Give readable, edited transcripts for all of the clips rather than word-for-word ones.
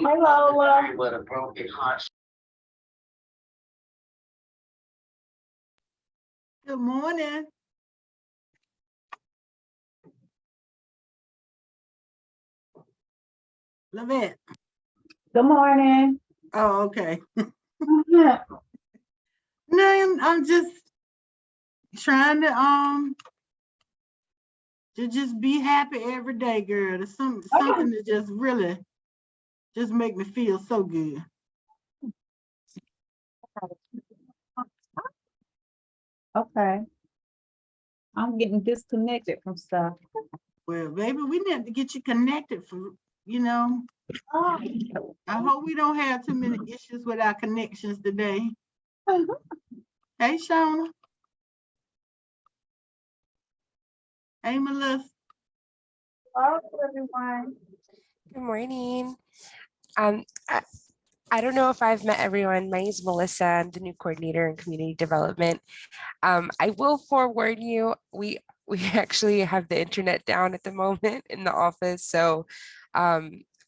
Hi, Lola. Good morning. Lavette. Good morning. Oh, okay. Yeah. No, I'm just trying to just be happy every day, girl. There's something that just really just make me feel so good. Okay. I'm getting disconnected from stuff. Well, baby, we need to get you connected for, you know. Oh. I hope we don't have too many issues with our connections today. Hey, Shona. Hey, Melissa. Hello, everyone. Good morning. I don't know if I've met everyone. My name is Melissa. I'm the new coordinator in community development. I will forewarn you, we actually have the internet down at the moment in the office. So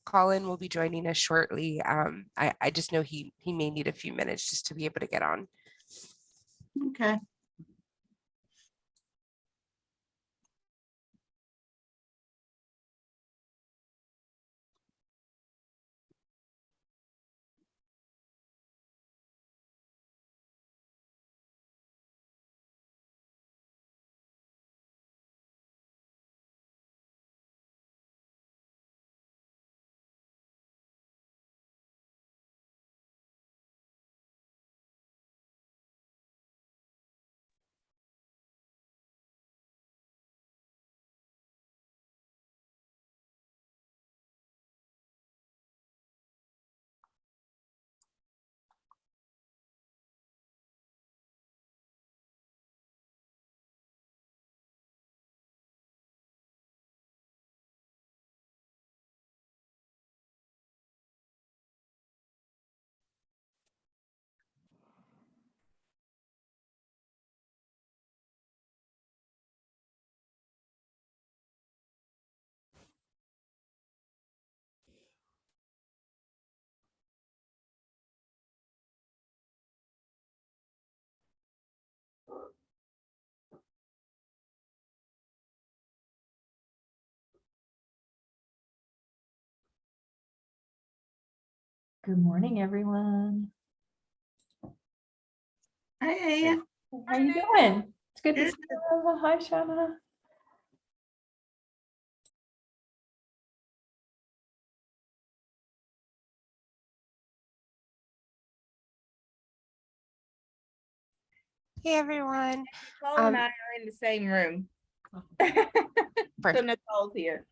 Colin will be joining us shortly. I just know he may need a few minutes just to be able to get on. Okay. Good morning, everyone. Hey, How you doing? It's good to Good. see you. Lola. Hi, Shana. Hey, everyone. Nicole and I are in the same room. So Nicole's here.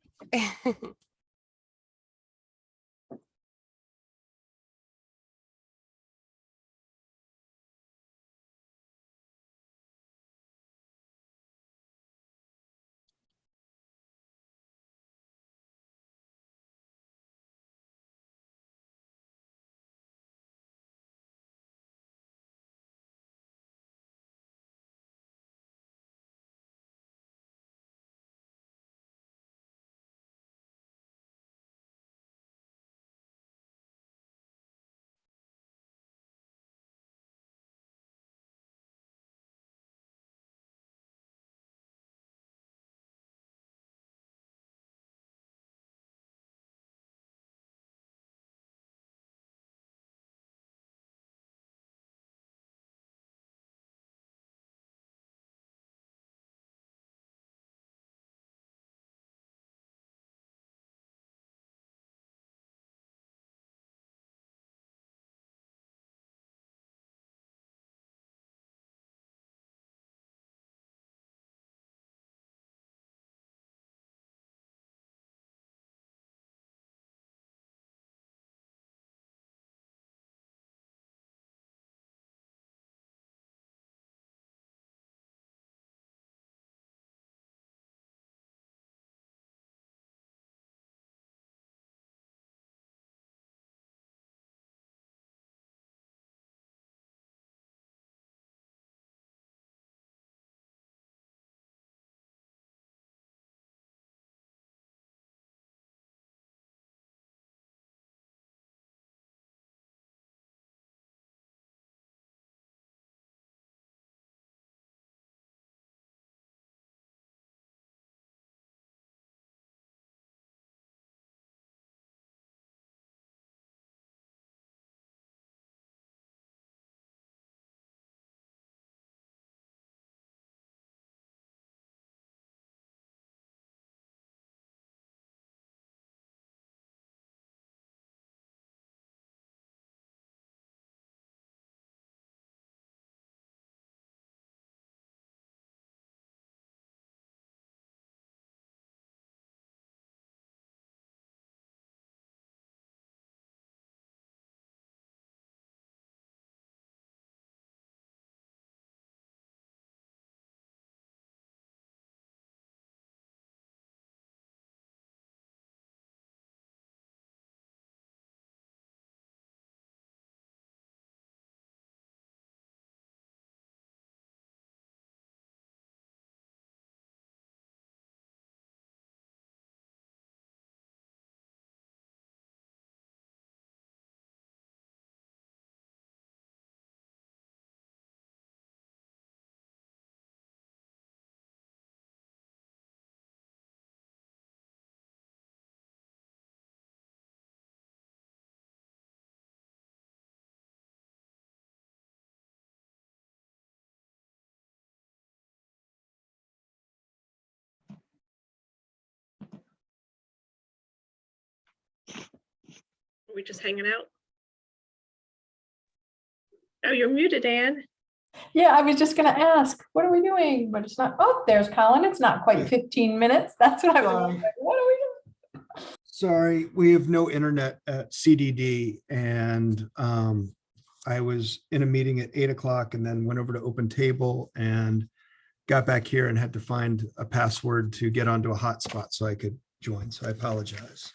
Are we just hanging out? Oh, you're muted, Anne. Yeah, I was just gonna ask, what are we doing? But it's not, oh, there's Colin. It's not quite 15 minutes. That's what I was Sorry. like, what are we Sorry, we have no internet at CDD, and I was in a meeting at 8 o'clock and then went over to Open Table and got back here and had to find a password to get onto a hotspot so I could join. So I apologize.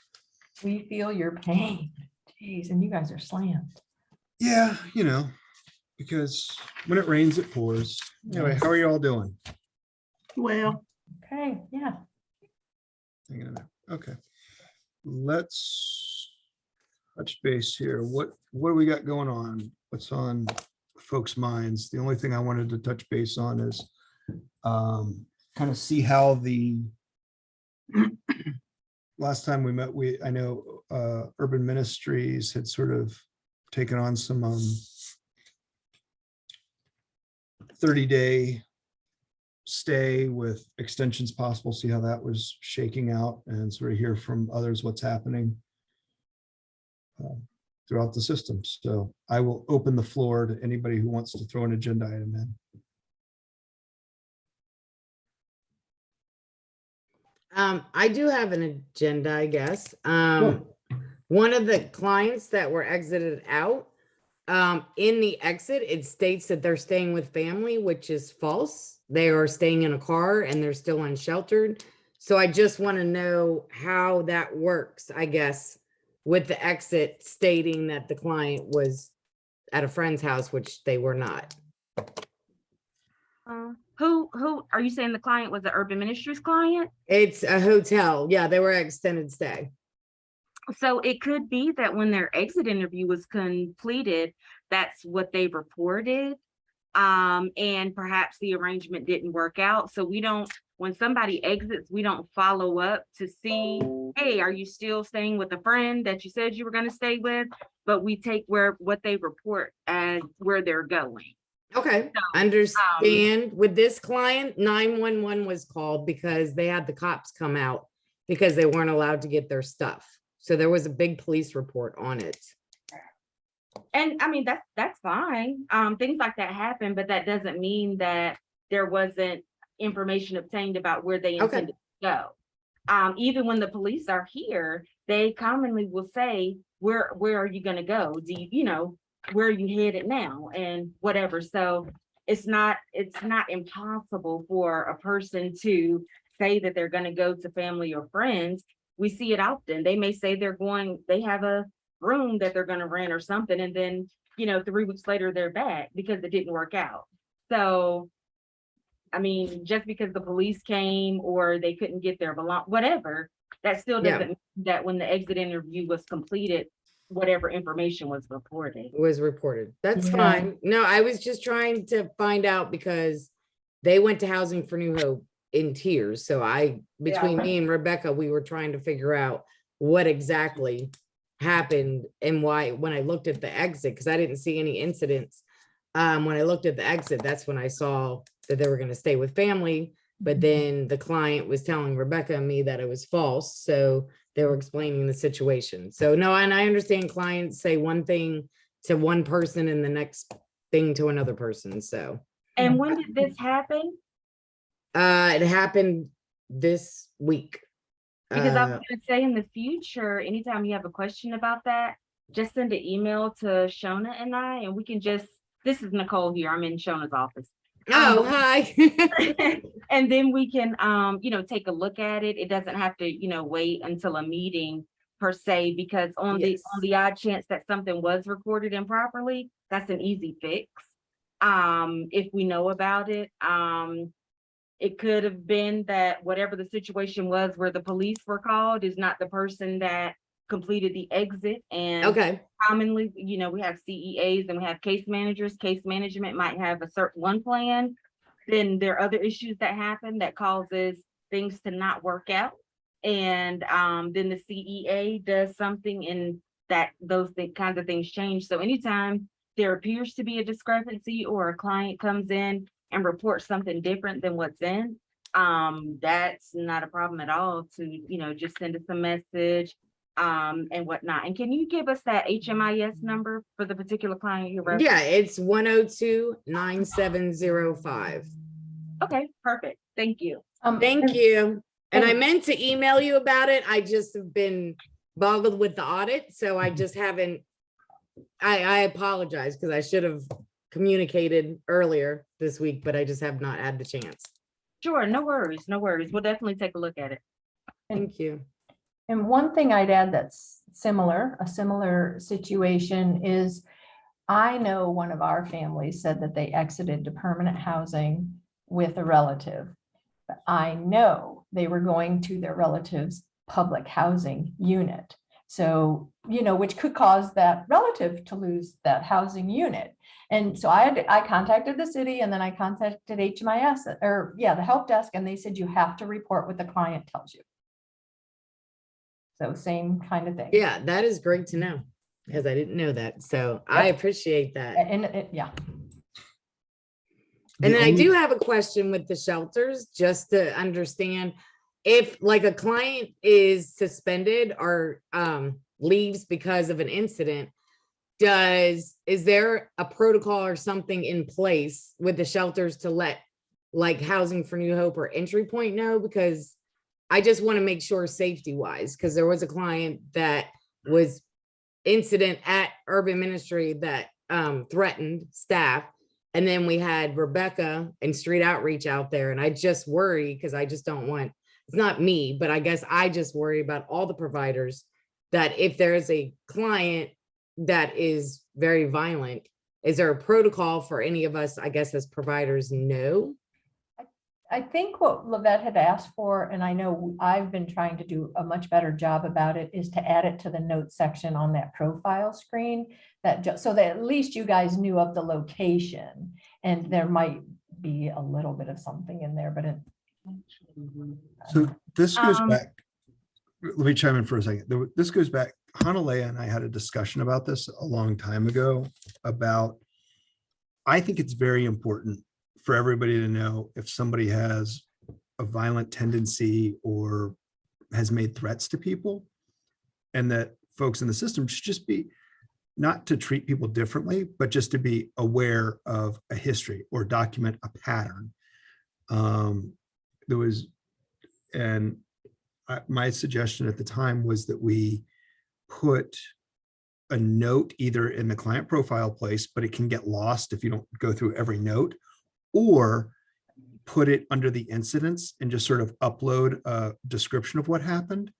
doing? We feel your pain. Jeez, and you guys are slammed. Yeah, because when it rains, it pours. Anyway, how are you all doing? Well, Okay, yeah. Hang on a minute. Okay. Let's touch base here. What do we got going on? What's on folks' minds? The only thing I wanted to touch base on is kind of see how the last time we met, I know Urban Ministries had sort of taken on some 30-day stay with extensions possible, see how that was shaking out and sort of hear from others what's happening throughout the system. So I will open the floor to anybody who wants to throw an agenda item in. I do have an agenda, I guess. Sure. One of the clients that were exited out, in the exit, it states that they're staying with family, which is false. They are staying in a car and they're still unsheltered. So I just want to know how that works, I guess, with the exit stating that the client was at a friend's house, which they were not. Who are you saying the client was the Urban Ministries client? It's a hotel. Yeah, they were extended stay. So it could be that when their exit interview was completed, that's what they reported. And perhaps the arrangement didn't work out. So we don't, when somebody exits, we don't follow up to see, hey, are you still staying with a friend that you said you were going to stay with? But we take what they report as where they're going. Okay, understand. With this client, 911 was called because they had the cops come out because they weren't allowed to get their stuff. So there was a big police report on it. And I mean, that's fine. Things like that happen, but that doesn't mean that there wasn't information obtained about where they intended to go. Even when the police are here, they commonly will say, where are you gonna go? Do you, where are you headed now and whatever. So it's not impossible for a person to say that they're going to go to family or friends. We see it often. They may say they have a room that they're going to rent or something. And then, 3 weeks later, they're back because it didn't work out. So, I mean, just because the police came or they couldn't get their whatever, that still doesn't mean that when the exit interview was completed, whatever information was reported. That's Yeah. fine. No, I was just trying to find out because they went to Housing for New Hope in tears. So between me and Rebecca, we were trying to figure out what exactly happened and why. When I looked at the exit, because I didn't see any incidents. When I looked at the exit, that's when I saw that they were going to stay with family. But then the client was telling Rebecca and me that it was false. So they were explaining the situation. So no, and I understand clients say one thing to one person and the next thing to another person. So. And when did this happen? It happened this week. Because I was going to say in the future, anytime you have a question about that, just send an email to Shona and I, and we can this is Nicole here. I'm in Shona's office. Oh, hi. And then we can, take a look at it. It doesn't have to, wait until a meeting per se, because on the odd chance that something was recorded improperly, that's an easy fix. If we know about it, it could have been that whatever the situation was where the police were called is not the person that completed the exit. And commonly, we have CEAs and we have case managers. Case management might have a certain one plan. Then there are other issues that happen that causes things to not work out. And then the CEA does something and those kinds of things change. So anytime there appears to be a discrepancy or a client comes in and reports something different than what's in, that's not a problem at all to, just send us a message. and whatnot. And can you give us that HMIS number for the particular client you're referencing? Yeah, it's 102-9705. Okay, perfect. Thank you. Thank and- you. And I and- meant to email you about it. I just have been boggled with the audit, so I just haven't. I apologize because I should have communicated earlier this week, but I just have not had the chance. Sure, no worries, no worries. We'll definitely take a look at it. Thank you. And one thing I'd add that's similar, a similar situation is, I know one of our families said that they exited to permanent housing with a relative. But I know they were going to their relative's public housing unit. So, which could cause that relative to lose that housing unit. And so I contacted the city, and then I contacted HMIS, the help desk, and they said you have to report what the client tells you. So same kind of thing. Yeah, that is great to know because I didn't know that. So I appreciate that. Yeah. And The then I do only- have a question with the shelters, just to understand if like a client is suspended or leaves because of an incident, is there a protocol or something in place with the shelters to let like Housing for New Hope or Entry Point know? Because I just want to make sure safety wise, because there was a client that was incident at Urban Ministry that threatened staff. And then we had Rebecca and Street Outreach out there. And I just worry because I just don't want, it's not me, but I guess I just worry about all the providers that if there's a client that is very violent, is there a protocol for any of us, I guess, as providers? No. I think what Lavette had asked for, and I know I've been trying to do a much better job about it, is to add it to the notes section on that profile screen, so that at least you guys knew of the location, and there might be a little bit of something in there, but it. So this goes Um, back, let me chime in for a second. This goes back, Hanalea and I had a discussion about this a long time ago about, I think it's very important for everybody to know if somebody has a violent tendency or has made threats to people, and that folks in the system should just be, not to treat people differently, but just to be aware of a history or document a pattern. There was, and my suggestion at the time was that we put a note either in the client profile place, but it can get lost if you don't go through every note, or put it under the incidents and just sort of upload a description of what happened.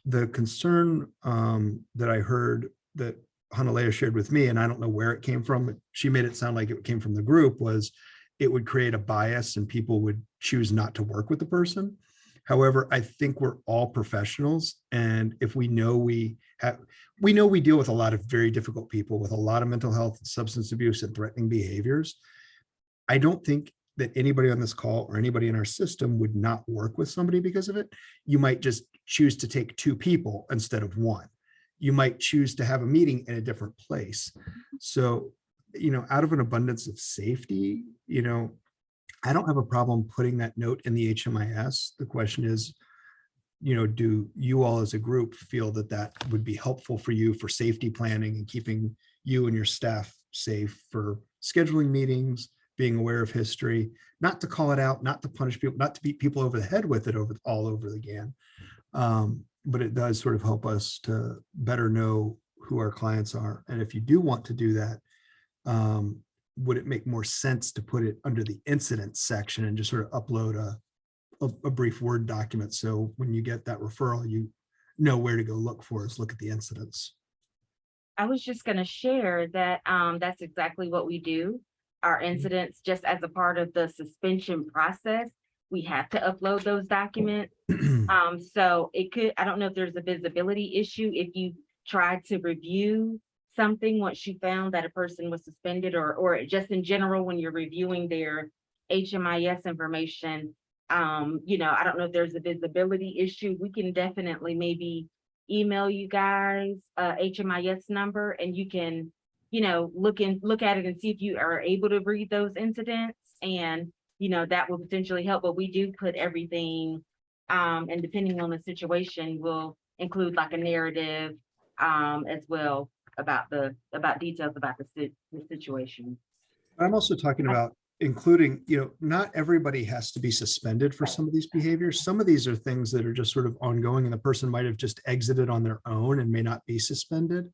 The concern that I heard that Hanalea shared with me, and I don't know where it came from, she made it sound like it came from the group, was it would create a bias and people would choose not to work with the person. However, I think we're all professionals. And if we know we deal with a lot of very difficult people with a lot of mental health, substance abuse, and threatening behaviors. I don't think that anybody on this call or anybody in our system would not work with somebody because of it. You might just choose to take 2 people instead of 1. You might choose to have a meeting in a different place. So, out of an abundance of safety, I don't have a problem putting that note in the HMIS. The question is, do you all as a group feel that that would be helpful for you for safety planning and keeping you and your staff safe for scheduling meetings, being aware of history, not to call it out, not to punish people, not to beat people over the head with it all over again. But it does sort of help us to better know who our clients are. And if you do want to do that, would it make more sense to put it under the incident section and just sort of upload a brief Word document? So when you get that referral, you know where to go look for us, look at the incidents. I was just gonna share that that's exactly what we do. Our incidents, just as a part of the suspension process, we have to upload those documents. So it could, I don't know if there's a visibility issue if you tried to review something once you found that a person was suspended, or just in general, when you're reviewing their HMIS information. I don't know if there's a visibility issue. We can definitely maybe email you guys HMIS number, and you can, look at it and see if you are able to read those incidents, and that will potentially help. But we do put everything, and depending on the situation, we'll include like a narrative as well about details about the situation. I'm also talking about including, not everybody has to be suspended for some of these behaviors. Some of these are things that are just sort of ongoing and the person might have just exited on their own and may not be suspended.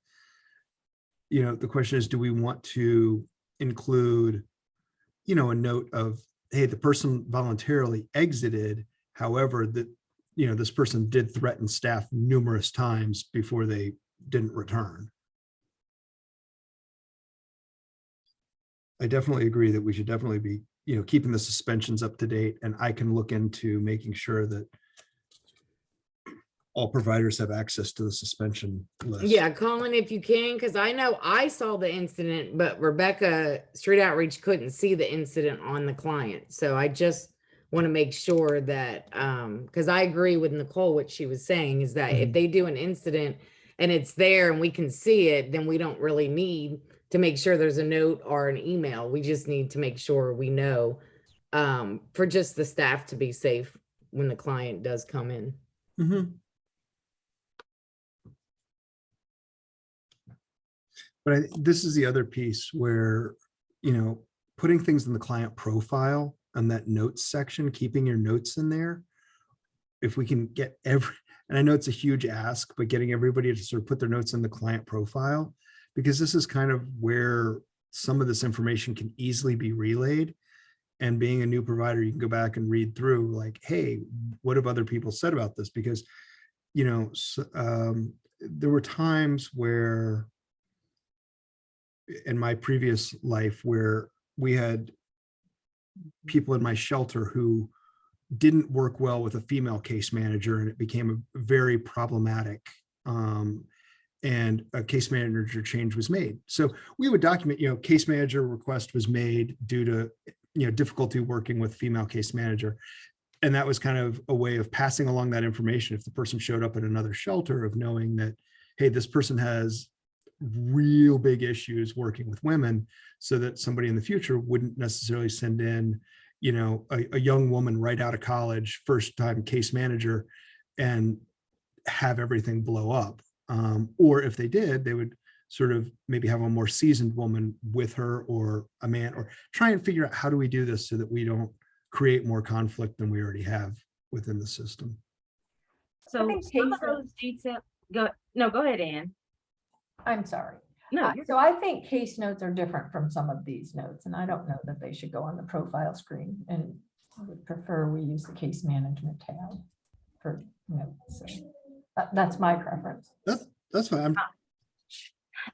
The question is, do we want to include, a note of, hey, the person voluntarily exited, however, that, this person did threaten staff numerous times before they didn't return. I definitely agree that we should definitely be, keeping the suspensions up to date, and I can look into making sure that all providers have access to the suspension list. Yeah, Colin, if you can, because I know I saw the incident, but Rebecca Street Outreach couldn't see the incident on the client. So I just want to make sure that, because I agree with Nicole, what she was saying is that if they do an incident and it's there and we can see it, then we don't really need to make sure there's a note or an email. We just need to make sure we know, for just the staff to be safe when the client does come in. But this is the other piece where, putting things in the client profile and that notes section, keeping your notes in there. If we can get and I know it's a huge ask, but getting everybody to sort of put their notes in the client profile, because this is kind of where some of this information can easily be relayed. And being a new provider, you can go back and read through like, hey, what have other people said about this? Because, there were times where in my previous life where we had people in my shelter who didn't work well with a female case manager, and it became a very problematic, and a case manager change was made. So we would document, case manager request was made due to, difficulty working with female case manager. And that was kind of a way of passing along that information. If the person showed up at another shelter, of knowing that, hey, this person has real big issues working with women, so that somebody in the future wouldn't necessarily send in, a young woman right out of college, first time case manager, and have everything blow up. Or if they did, they would sort of maybe have a more seasoned woman with her, or a man, or try and figure out how do we do this so that we don't create more conflict than we already have within the system. So think some of case- those details, go ahead, Ann. I'm sorry. No, So I think case notes are different from some of these notes, and I don't know that they should go on the profile screen, and I would prefer we use the case management tab for notes. So that's my preference. That's fine.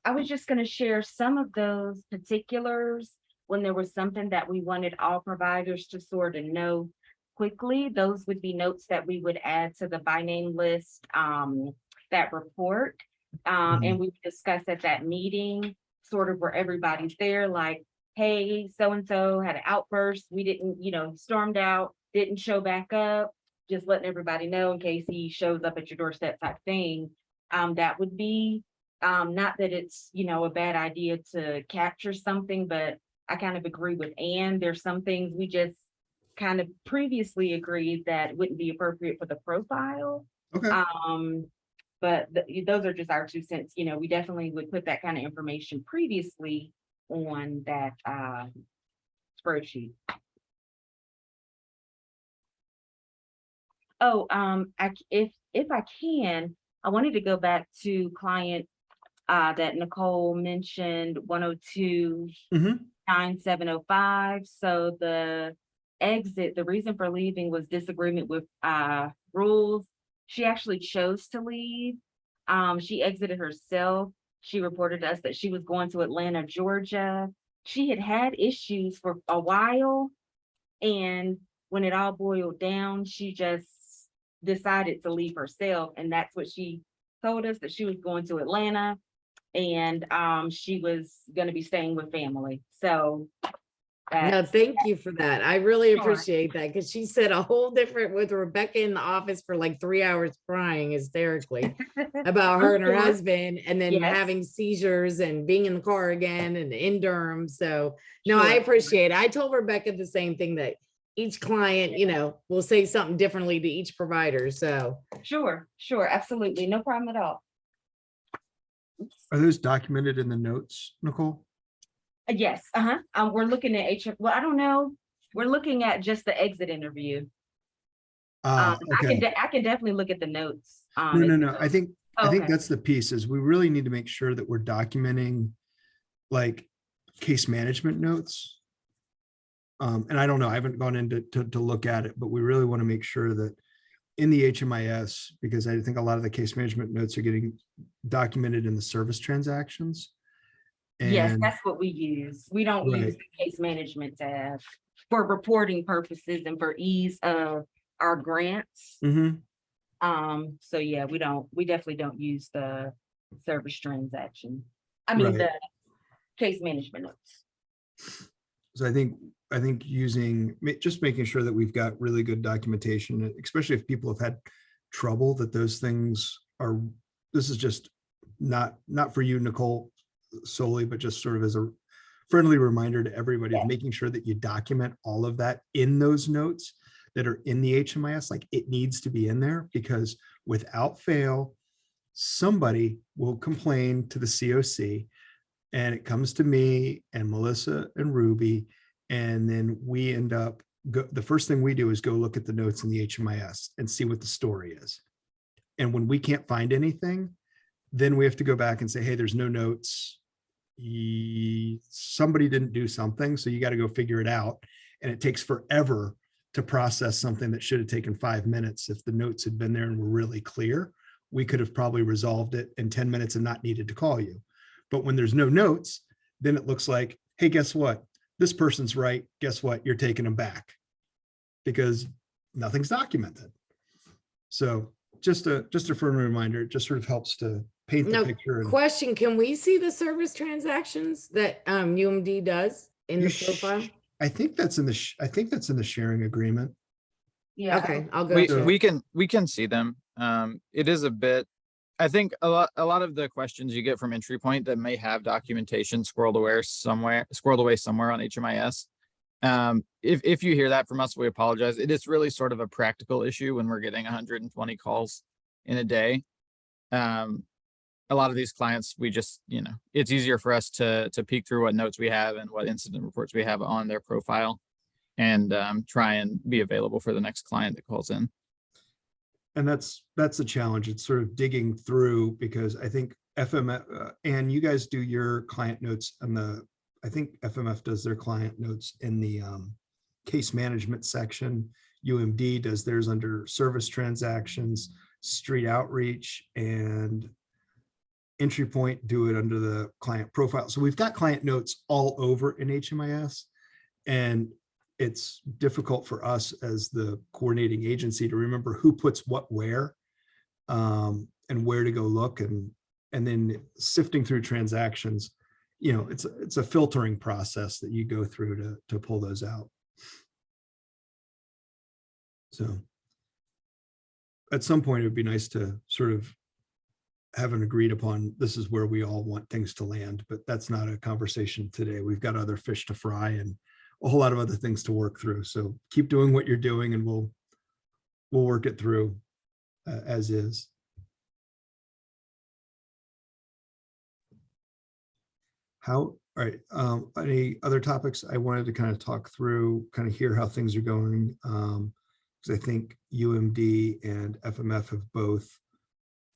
I was just gonna share some of those particulars when there was something that we wanted all providers to sort of know quickly. Those would be notes that we would add to the by name list, that report. And we discussed at that meeting, sort of where everybody's there, like, hey, so-and-so had an outburst. We didn't, stormed out, didn't show back up, just letting everybody know in case he shows up at your doorstep type thing. That would be, not that it's, a bad idea to capture something, but I kind of agree with Ann. There's some things we just kind of previously agreed that wouldn't be appropriate for the profile. Okay. But those are just our 2 cents. We definitely would put that kind of information previously on that spreadsheet. Oh, if I can, I wanted to go back to client that Nicole mentioned, 102-9705. So the exit, the reason for leaving was disagreement with rules. She actually chose to leave. She exited herself. She reported to us that she was going to Atlanta, Georgia. She had issues for a while. And when it all boiled down, she just decided to leave herself. And that's what she told us, that she was going to Atlanta, and she was going to be staying with family. So No, thank you for that. I really Sure. appreciate that, because she said a whole different, with Rebecca in the office for like 3 hours crying hysterically about her and her Sure. husband, and then Yes. having seizures and being in the car again and in Durham. So no, I Sure. appreciate it. I told Rebecca the same thing, that each client, will say something differently to each provider, so. Sure, absolutely, no problem at all. Are those documented in the notes, Nicole? Yes, we're looking at well, I don't know, we're looking at just the exit interview. I Okay. can definitely look at the notes. No. I think Okay. that's the piece is we really need to make sure that we're documenting like case management notes. And I don't know, I haven't gone into to look at it, but we really want to make sure that in the HMIS, because I think a lot of the case management notes are getting documented in the service transactions. Yes, And that's what we use. We don't use Right. the case management tab for reporting purposes and for ease of our grants. Mhm. So yeah, we definitely don't use the service transaction. I mean, Right. the case management notes. So I think using, just making sure that we've got really good documentation, especially if people have had trouble, that those things are, this is just not for you, Nicole, solely, but just sort of as a friendly reminder to everybody of Yeah. making sure that you document all of that in those notes that are in the HMIS. Like it needs to be in there because without fail, somebody will complain to the COC and it comes to me and Melissa and Ruby. And then we end up, the first thing we do is go look at the notes in the HMIS and see what the story is. And when we can't find anything, then we have to go back and say, hey, there's no notes. Somebody didn't do something, so you got to go figure it out. And it takes forever to process something that should have taken 5 minutes. If the notes had been there and were really clear, we could have probably resolved it in 10 minutes and not needed to call you. But when there's no notes, then it looks like, hey, guess what? This person's right. Guess what? You're taking them back because nothing's documented. So just a friendly reminder, it just sort of helps to paint the No, picture. And question, can we see the service transactions that UMD does in you the profile? I think that's in the, I think that's in the sharing agreement. Yeah. Okay, I'll go. We to it. we can see them. It is a bit, I think a lot of the questions you get from Entry Point that may have documentation squirreled away somewhere on HMIS. If you hear that from us, we apologize. It is really sort of a practical issue when we're getting 120 calls in a day. A lot of these clients, we just, it's easier for us to peek through what notes we have and what incident reports we have on their profile and try and be available for the next client that calls in. And that's the challenge. It's sort of digging through because I think FMF and you guys do your client notes and I think FMF does their client notes in the case management section. UMD does theirs under service transactions, street outreach, and Entry Point do it under the client profile. So we've got client notes all over in HMIS, and it's difficult for us as the coordinating agency to remember who puts what where, and where to go look, and then sifting through transactions. It's a filtering process that you go through to pull those out. So at some point, it would be nice to sort of have an agreed upon, this is where we all want things to land, but that's not a conversation today. We've got other fish to fry and a whole lot of other things to work through. So keep doing what you're doing and we'll work it through as is. All right, any other topics I wanted to kind of talk through, kind of hear how things are going? Because I think UMD and FMF have both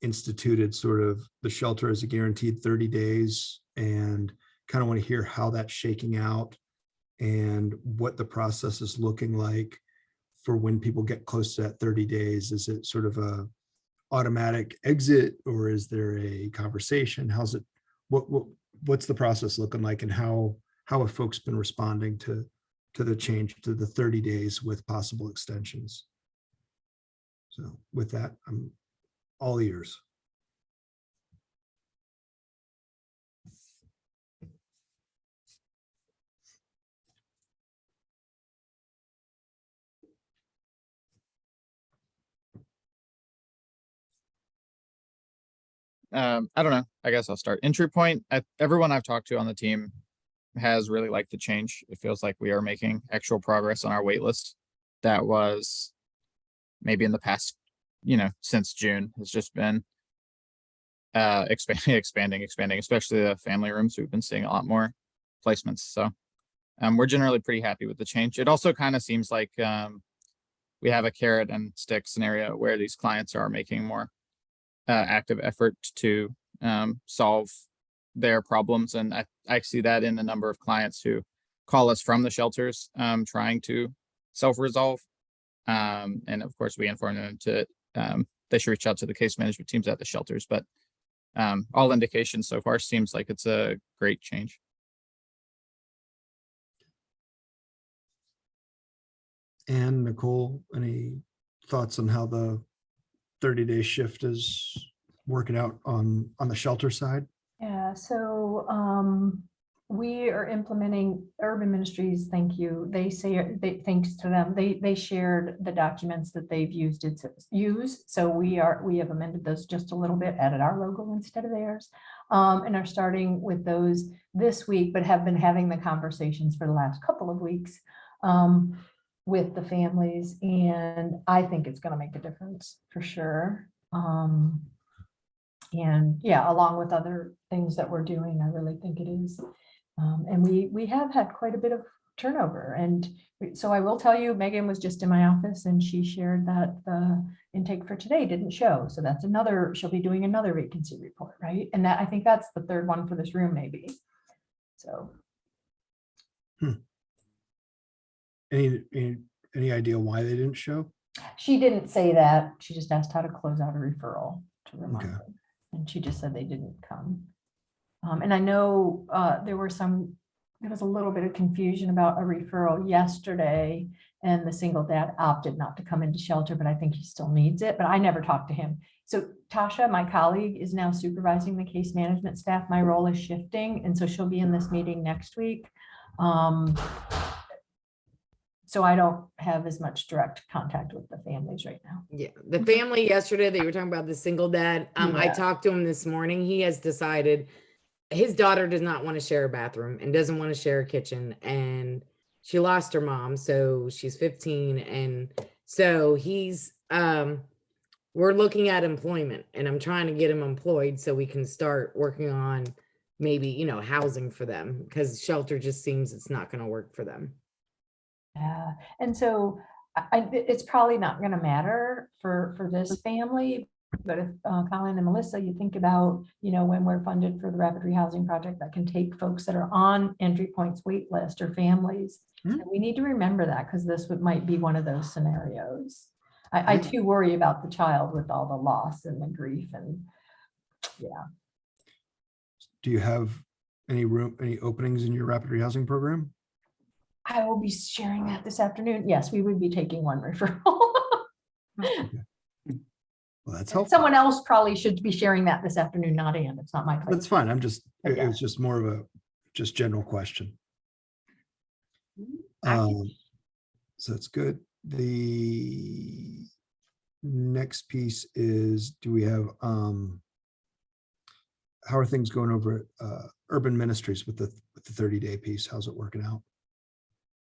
instituted sort of the shelter as a guaranteed 30 days and kind of want to hear how that's shaking out and what the process is looking like for when people get close to that 30 days. Is it sort of a automatic exit or is there a conversation? How's it, what's the process looking like and how have folks been responding to the change to the 30 days with possible extensions? So with that, I'm all ears. I don't know. I guess I'll start. Entry Point, everyone I've talked to on the team has really liked the change. It feels like we are making actual progress on our wait list. that was maybe in the past, since June has just been expanding, especially the family rooms. We've been seeing a lot more placements. So we're generally pretty happy with the change. It also kind of seems like we have a carrot and stick scenario where these clients are making more active effort to solve their problems. And I see that in a number of clients who call us from the shelters trying to self-resolve. And of course, we inform them to they should reach out to the case management teams at the shelters. But all indications so far seems like it's a great change. And Nicole, any thoughts on how the 30-day shift is working out on the shelter side? Yeah, so we are implementing Urban Ministries. Thank you. They say, thanks to them, they shared the documents that they've used it to use. So we have amended those just a little bit, added our logo instead of theirs, and are starting with those this week, but have been having the conversations for the last couple of weeks with the families. And I think it's going to make a difference for sure. And yeah, along with other things that we're doing, I really think it is. And we have had quite a bit of turnover. And so I will tell you, Megan was just in my office and she shared that the intake for today didn't show. So that's another, she'll be doing another vacancy report, right? And that, I think that's the third one for this room, maybe. So. Any idea why they didn't show? She didn't say that. She just asked how to close out a referral to remind Okay. them. And she just said they didn't come. And I know there was a little bit of confusion about a referral yesterday, and the single dad opted not to come into shelter, but I think he still needs it, but I never talked to him. So Tasha, my colleague, is now supervising the case management staff. My role is shifting, and so she'll be in this meeting next week. So I don't have as much direct contact with the families right now. Yeah, the family yesterday that you were talking about, the single dad, I Yeah. talked to him this morning. He has decided his daughter does not want to share a bathroom and doesn't want to share a kitchen, and she lost her mom, so she's 15, and so he's we're looking at employment, and I'm trying to get him employed so we can start working on maybe housing for them, because shelter just seems it's not going to work for them. Yeah, and so it's probably not going to matter for this family, but if Colin and Melissa, you think about, when we're funded for the rapid rehousing project that can take folks that are on entry points wait list or families, and we need to remember that, because this might be one of those scenarios. I too worry about the child with all the loss and the grief, and yeah. Do you have any openings in your rapid rehousing program? I will be sharing that this afternoon. Yes, we would be taking one referral. Well, that's helpful. Someone else probably should be sharing that this afternoon, not Ann. It's not my place. That's fine. It Yeah. was just more of a general question. I So that's good. The next piece is, do we have, how are things going over at Urban Ministries with the 30-day piece? How's it working out?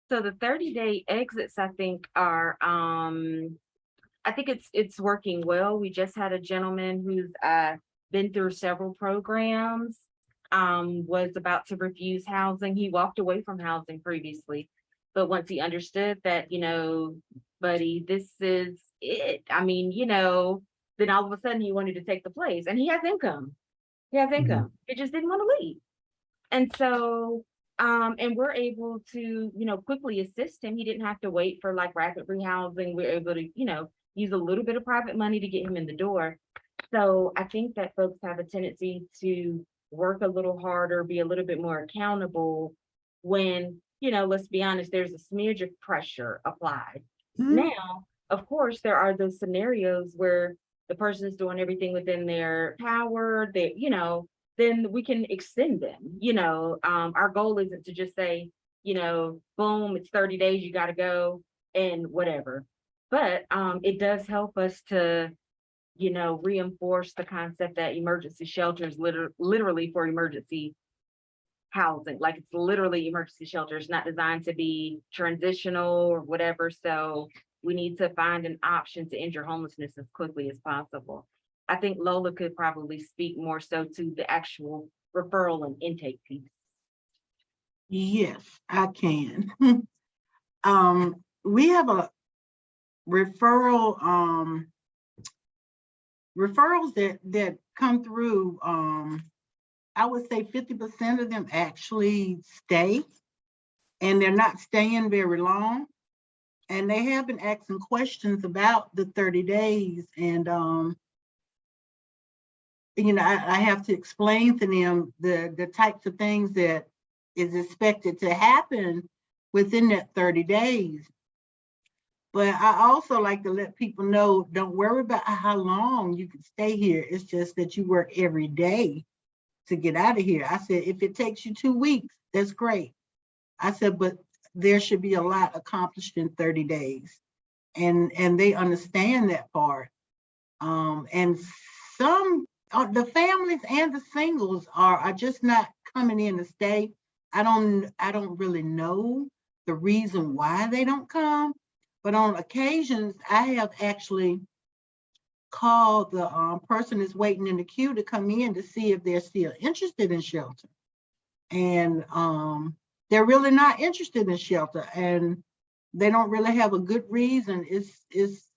So the 30-day exits, I think, are I think it's working well. We just had a gentleman who's been through several programs, was about to refuse housing. He walked away from housing previously, but once he understood that, buddy, this is it. I mean, then all of a sudden he wanted to take the place, and he has income. He has income. He just didn't want to leave. And so and we're able to, quickly assist him. He didn't have to wait for like rapid rehousing. We're able to, use a little bit of private money to get him in the door. So I think that folks have a tendency to work a little harder, be a little bit more accountable when, let's be honest, there's a smidge of pressure applied. Now, of course, there are those scenarios where the person is doing everything within their power, then we can extend them. Our goal isn't to just say, boom, it's 30 days, you got to go and whatever. But it does help us to, reinforce the concept that emergency shelters literally for emergency housing, like it's literally emergency shelter. It's not designed to be transitional or whatever. So we need to find an option to end your homelessness as quickly as possible. I think Lola could probably speak more so to the actual referral and intake piece. Yes, I can. We have a referrals that come through. I would say 50% of them actually stay, and they're not staying very long. And they have been asking questions about the 30 days. And, I have to explain to them the types of things that is expected to happen within that 30 days. But I also like to let people know, don't worry about how long you can stay here. It's just that you work every day to get out of here. I said, if it takes you 2 weeks, that's great. I said, but there should be a lot accomplished in 30 days. And they understand that part. And some, the families and the singles are just not coming in to stay. I don't really know the reason why they don't come, but on occasions, I have actually called the person that's waiting in the queue to come in to see if they're still interested in shelter. And they're really not interested in shelter, and they don't really have a good reason.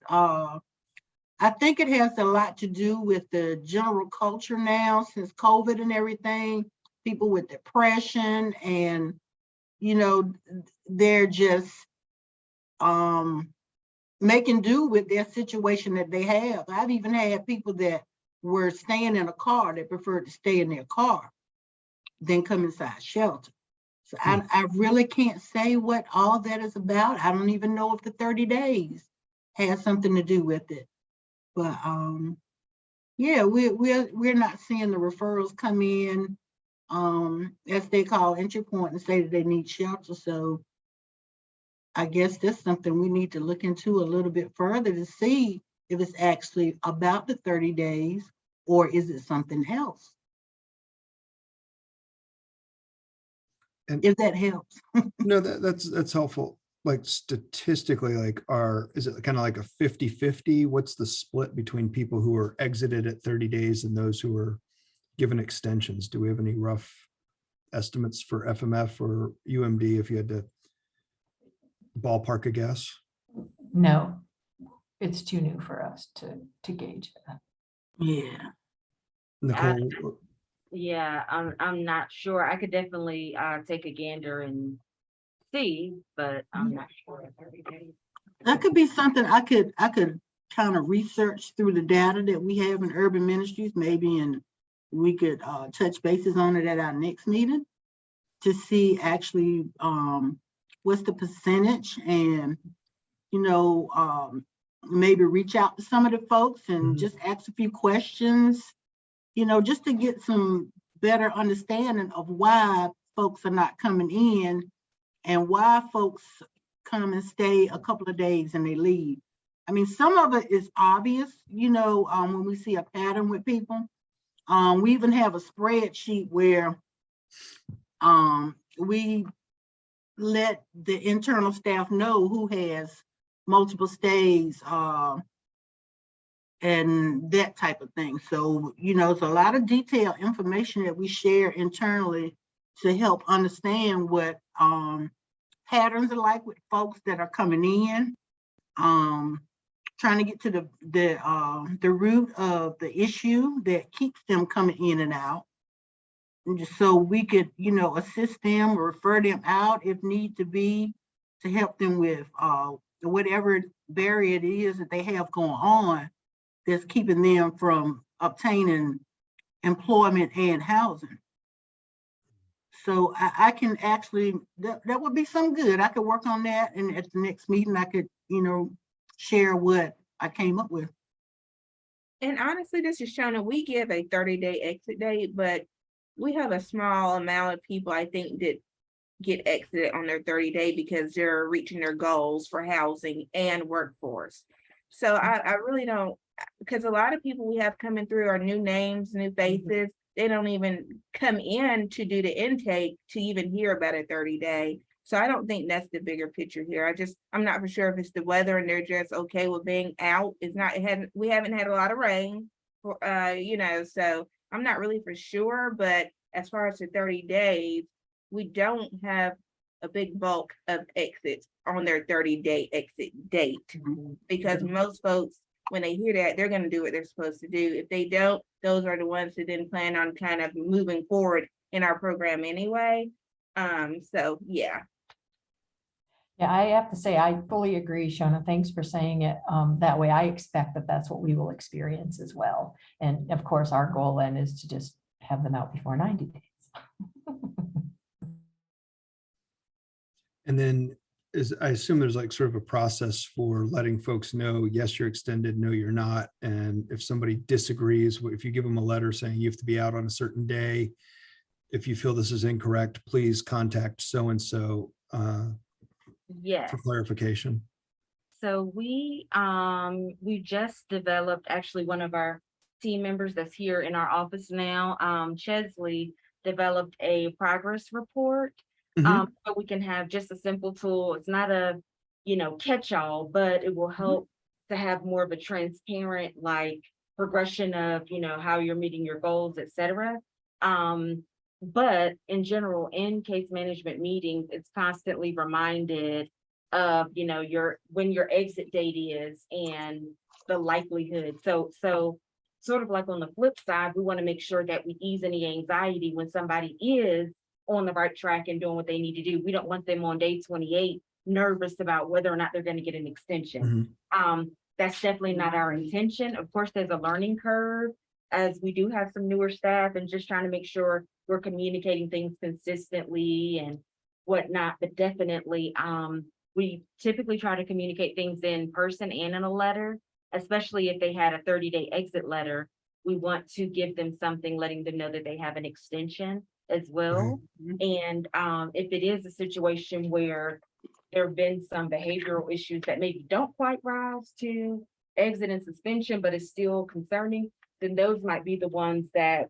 I think it has a lot to do with the general culture now since COVID and everything. People with depression, and they're just making do with their situation that they have. I've even had people that were staying in a car that preferred to stay in their car than come inside shelter. So I really can't say what all that is about. I don't even know if the 30 days has something to do with it. But yeah, we're not seeing the referrals come in, as they call entry point, and say that they need shelter. So I guess that's something we need to look into a little bit further to see if it's actually about the 30 days or is it something else? And if that helps. no, that's helpful. Like statistically, like is it kind of like a 50-50? What's the split between people who are exited at 30 days and those who are given extensions? Do we have any rough estimates for FMF or UMD if you had to ballpark a guess? No, it's too new for us to gauge that. Yeah. Nicole? Yeah, I'm not sure. I could definitely take a gander and see, but I'm not sure. That could be something I could kind of research through the data that we have in Urban Ministries, maybe, and we could touch bases on it at our next meeting to see actually what's the percentage, and maybe reach out to some of the folks and just ask a few questions, just to get some better understanding of why folks are not coming in and why folks come and stay a couple of days and they leave. I mean, some of it is obvious, when we see a pattern with people. We even have a spreadsheet where we let the internal staff know who has multiple stays and that type of thing. So, it's a lot of detailed information that we share internally to help understand what patterns are like with folks that are coming in, trying to get to the root of the issue that keeps them coming in and out. And just so we could, assist them or refer them out if need to be, to help them with whatever barrier it is that they have going on that's keeping them from obtaining employment and housing. So I can actually, that would be some good. I could work on that, and at the next meeting, I could, share what I came up with. And honestly, this is showing that we give a 30-day exit date, but we have a small amount of people, I think, that get exited on their 30-day because they're reaching their goals for housing and workforce. So I really don't, because a lot of people we have coming through are new names, new faces. They don't even come in to do the intake to even hear about a 30-day. So I don't think that's the bigger picture here. I'm not for sure if it's the weather and they're just okay with being out. We haven't had a lot of rain for, so I'm not really for sure, but as far as the 30 days, we don't have a big bulk of exits on their 30-day exit date. Because most folks, when they hear that, they're gonna do what they're supposed to do. If they don't, those are the ones who then plan on kind of moving forward in our program anyway. So yeah. Yeah, I have to say, I fully agree, Shona. Thanks for saying it that way. I expect that that's what we will experience as well. And of course, our goal then is to just have them out before 90 days. And then I assume there's like sort of a process for letting folks know, yes, you're extended, no, you're not. And if somebody disagrees, if you give them a letter saying you have to be out on a certain day, if you feel this is incorrect, please contact so-and-so Yes. for clarification. So we just developed, actually one of our team members that's here in our office now, Chesley, developed a progress report. Mhm. So we can have just a simple tool. It's not a, catch-all, but it will help to have more of a transparent, like progression of, how you're meeting your goals, et cetera. But in general, in case management meetings, it's constantly reminded of, when your exit date is and the likelihood. So sort of like on the flip side, we want to make sure that we ease any anxiety when somebody is on the right track and doing what they need to do. We don't want them on day 28 nervous about whether or not they're going to get an extension. That's definitely not our intention. Of course, there's a learning curve, as we do have some newer staff, and just trying to make sure we're communicating things consistently and whatnot. But definitely, we typically try to communicate things in person and in a letter, especially if they had a 30-day exit letter. We want to give them something letting them know that they have an extension as well. And if it is a situation where there have been some behavioral issues that maybe don't quite rise to exit and suspension, but is still concerning, then those might be the ones that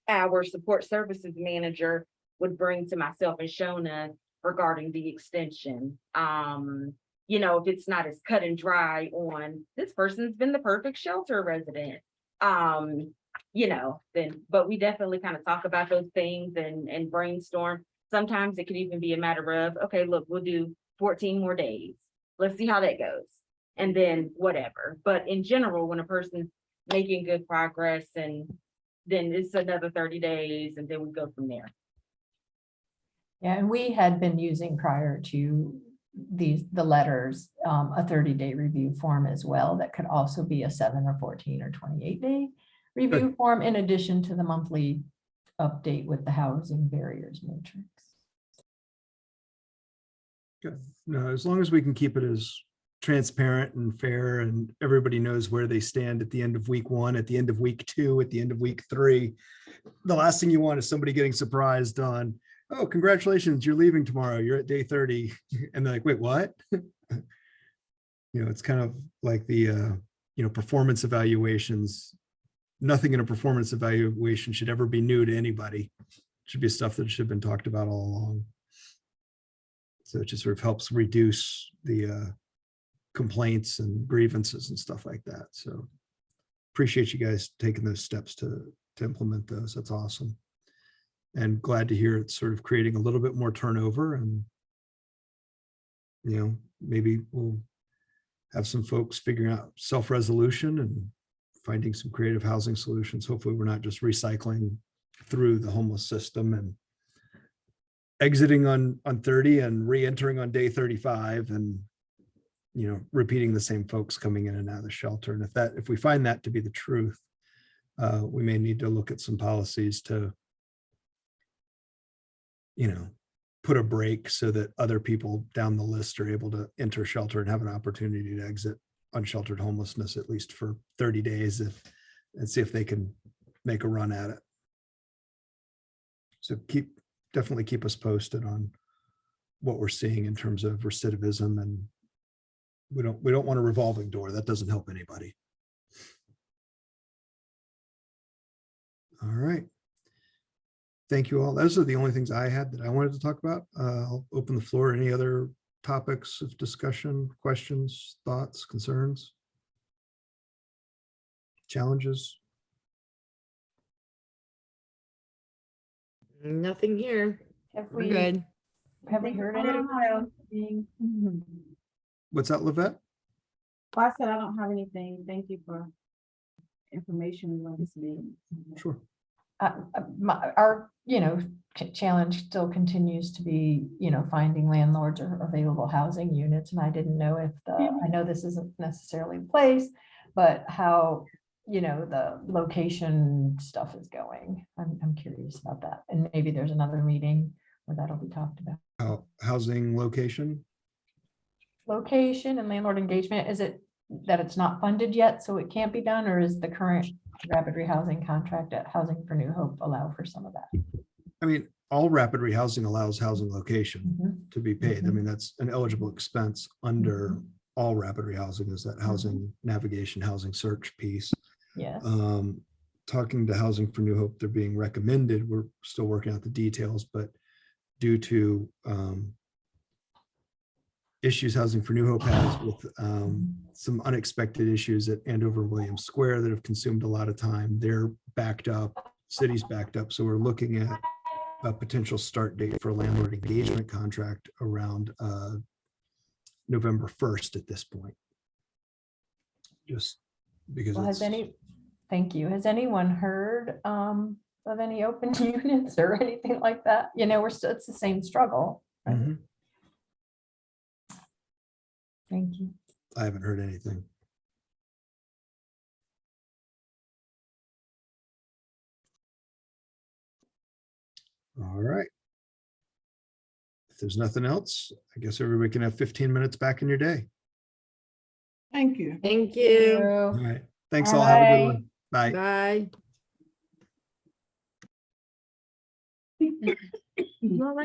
our support services manager would bring to myself and Shona regarding the extension. If it's not as cut and dry on this person's been the perfect shelter resident, then, but we definitely kind of talk about those things and brainstorm. Sometimes it could even be a matter of, okay, look, we'll do 14 more days. Let's see how that goes. And then whatever. But in general, when a person's making good progress, and then it's another 30 days, and then we go from there. Yeah, and we had been using prior to the letters, a 30-day review form as well. That could also be a 7 or 14 or 28-day review form, in addition to the monthly update with the housing barriers matrix. Good. No, as long as we can keep it as transparent and fair and everybody knows where they stand at the end of week 1, at the end of week 2, at the end of week 3. The last thing you want is somebody getting surprised on, oh, congratulations, you're leaving tomorrow, you're at day 30. And they're like, wait, what? It's kind of like the, performance evaluations. Nothing in a performance evaluation should ever be new to anybody. It should be stuff that should have been talked about all along. So it just sort of helps reduce the complaints and grievances and stuff like that. So appreciate you guys taking those steps to implement those. That's awesome. And glad to hear it's sort of creating a little bit more turnover, and maybe we'll have some folks figuring out self-resolution and finding some creative housing solutions. Hopefully we're not just recycling through the homeless system and exiting on 30 and re-entering on day 35 and repeating the same folks coming in and out of the shelter. And if we find that to be the truth, we may need to look at some policies to put a break so that other people down the list are able to enter shelter and have an opportunity to exit unsheltered homelessness, at least for 30 days, and see if they can make a run at it. So definitely keep us posted on what we're seeing in terms of recidivism, and we don't want a revolving door. That doesn't help anybody. All right. Thank you all. Those are the only things I had that I wanted to talk about. I'll open the floor. Any other topics of discussion, questions, thoughts, concerns? Challenges? Nothing here. Have We're we, good. have we heard I don't have anything? anything. What's that, Livette? Well, I said I don't have anything. Thank you for information on this meeting. Sure. Our, challenge still continues to be, finding landlords or available housing units. And I didn't know if I know this isn't necessarily the place, but how, the location stuff is going. I'm curious about that. And maybe there's another meeting where that'll be talked about. Housing location? Location and landlord engagement, is it that it's not funded yet, so it can't be done, or is the current rapid rehousing contract at Housing for New Hope allow for some of that? I mean, all rapid rehousing allows housing location Mhm. to be paid. I mean, that's an eligible expense under Mhm. all rapid rehousing is that housing navigation, housing search piece. Yes. Talking to Housing for New Hope, they're being recommended. We're still working out the details, but due to issues Housing for New Hope has with some unexpected issues at Andover Williams Square that have consumed a lot of time, they're backed up, city's backed up. So we're looking at a potential start date for a landlord engagement contract around November 1st at this point. Just because Well, it's, thank you. Has anyone heard of any open units or anything like that? It's the same struggle. Right? Mhm. Thank you. I haven't heard anything. All right. If there's nothing else, I guess everybody can have 15 minutes back in your day. Thank you. Thank you. All right. Thanks all. Have a good one. Bye. Bye. Well,